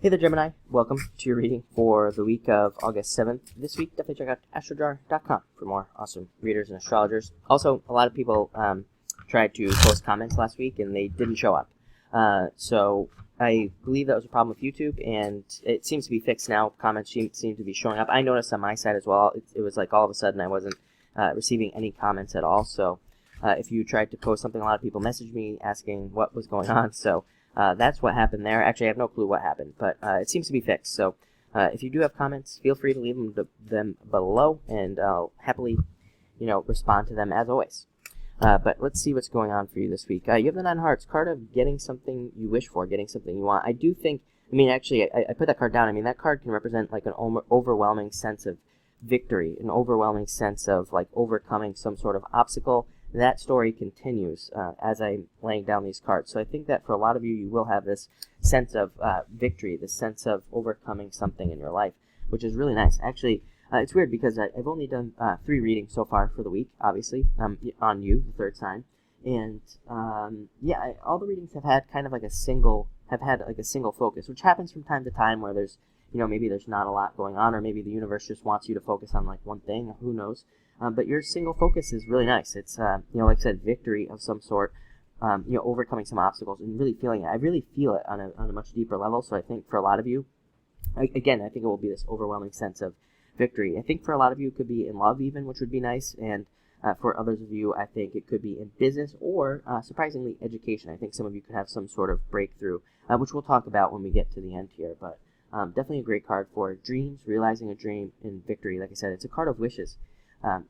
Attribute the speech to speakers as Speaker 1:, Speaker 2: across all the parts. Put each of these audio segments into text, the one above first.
Speaker 1: Hey there, Gemini. Welcome to your reading for the week of August 7th. This week, definitely check out astrojar.com for more awesome readers and astrologers. Also, a lot of people tried to post comments last week, and they didn't show up. So I believe that was a problem with YouTube, and it seems to be fixed now. Comments seem to be showing up. I noticed on my side as well. It was like all of a sudden I wasn't receiving any comments at all. So if you tried to post something, a lot of people messaged me asking what was going on. So that's what happened there. Actually, I have no clue what happened, but it seems to be fixed. So if you do have comments, feel free to leave them below, and I'll happily, respond to them as always. But let's see what's going on for you this week. You have the Nine of Hearts, card of getting something you wish for, getting something you want. I do think, actually, I put that card down. That card can represent like an overwhelming sense of victory, an overwhelming sense of like overcoming some sort of obstacle. That story continues as I'm laying down these cards. So I think that for a lot of you, you will have this sense of victory, this sense of overcoming something in your life, which is really nice. Actually, it's weird because I've only done 3 readings so far for the week, obviously, on you, the third sign. And all the readings have had kind of like a single focus, which happens from time to time where there's, maybe there's not a lot going on, or maybe the universe just wants you to focus on like one thing, who knows. But your single focus is really nice. It's, like I said, victory of some sort, overcoming some obstacles and really feeling it. I really feel it on a much deeper level. So I think for a lot of you, again, I think it will be this overwhelming sense of victory. I think for a lot of you, it could be in love even, which would be nice. And for others of you, I think it could be in business or, surprisingly, education. I think some of you could have some sort of breakthrough, which we'll talk about when we get to the end here. But definitely a great card for dreams, realizing a dream, and victory. Like I said, it's a card of wishes.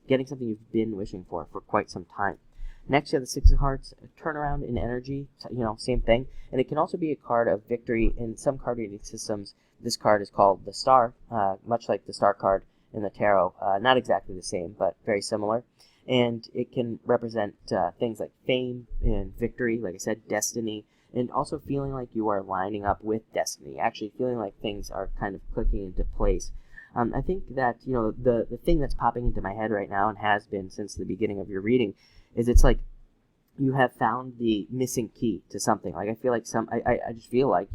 Speaker 1: Getting something you've been wishing for quite some time. Next, you have the Six of Hearts, a turnaround in energy, same thing. And it can also be a card of victory. In some card reading systems, this card is called the Star, much like the Star card in the tarot. Not exactly the same, but very similar. And it can represent things like fame and victory, like I said, destiny, and also feeling like you are lining up with destiny, actually feeling like things are kind of clicking into place. I think that, the thing that's popping into my head right now, and has been since the beginning of your reading, is it's like you have found the missing key to something. Like I feel like I just feel like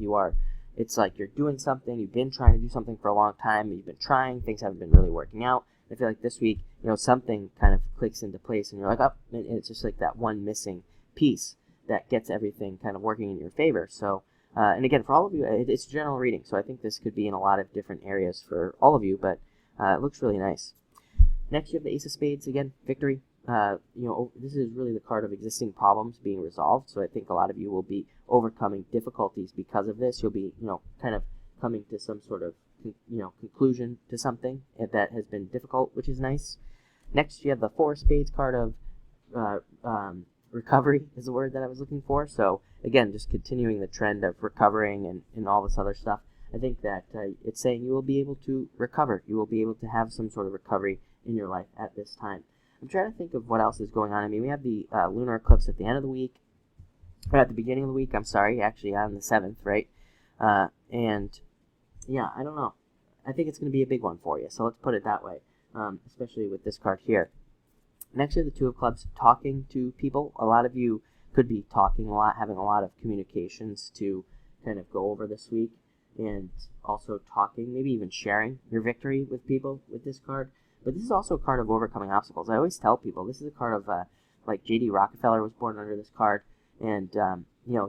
Speaker 1: it's like you're doing something, you've been trying to do something for a long time, you've been trying, things haven't been really working out. I feel like this week, something kind of clicks into place, and you're like, and it's just like that one missing piece that gets everything kind of working in your favor. So, and again, for all of you, it's a general reading, so I think this could be in a lot of different areas for all of you, but it looks really nice. Next, you have the Ace of Spades, again, victory. This is really the card of existing problems being resolved, so I think a lot of you will be overcoming difficulties because of this. You'll be, kind of coming to some sort of, conclusion to something that has been difficult, which is nice. Next, you have the Four of Spades card of recovery is the word that I was looking for. So again, just continuing the trend of recovering and all this other stuff. I think that it's saying you will be able to recover. You will be able to have some sort of recovery in your life at this time. I'm trying to think of what else is going on. We have the lunar eclipse at the end of the week, or at the beginning of the week, I'm sorry, actually on the 7th, right? And yeah, I don't know. I think it's going to be a big one for you, so let's put it that way, especially with this card here. Next to the Two of Clubs, talking to people. A lot of you could be talking a lot, having a lot of communications to kind of go over this week, and also talking, maybe even sharing your victory with people with this card. But this is also a card of overcoming obstacles. I always tell people this is a card of, like J.D. Rockefeller was born under this card, and,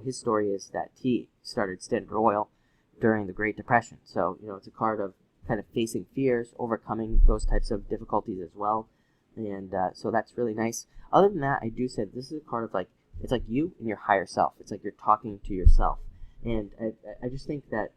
Speaker 1: his story is that he started Standard Oil during the Great Depression. So, it's a card of kind of facing fears, overcoming those types of difficulties as well. And so that's really nice. Other than that, I do say this is a card of like, it's like you and your higher self. It's like you're talking to yourself. And I just think that,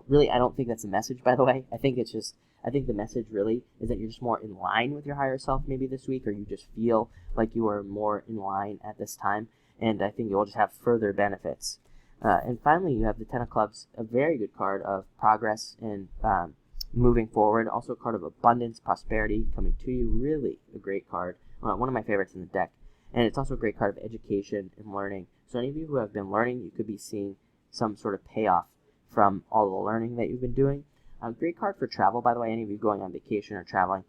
Speaker 1: really, I don't think that's a message, by the way. I think the message really is that you're just more in line with your higher self maybe this week, or you just feel like you are more in line at this time. And I think you'll just have further benefits. And finally, you have the Ten of Clubs, a very good card of progress and moving forward. Also a card of abundance, prosperity coming to you. Really a great card. One of my favorites in the deck. And it's also a great card of education and learning. So any of you who have been learning, you could be seeing some sort of payoff from all the learning that you've been doing. Great card for travel, by the way. Any of you going on vacation or traveling,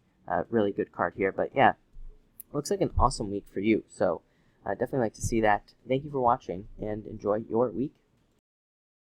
Speaker 1: really good card here. But yeah, looks like an awesome week for you. So definitely like to see that. Thank you for watching, and enjoy your week.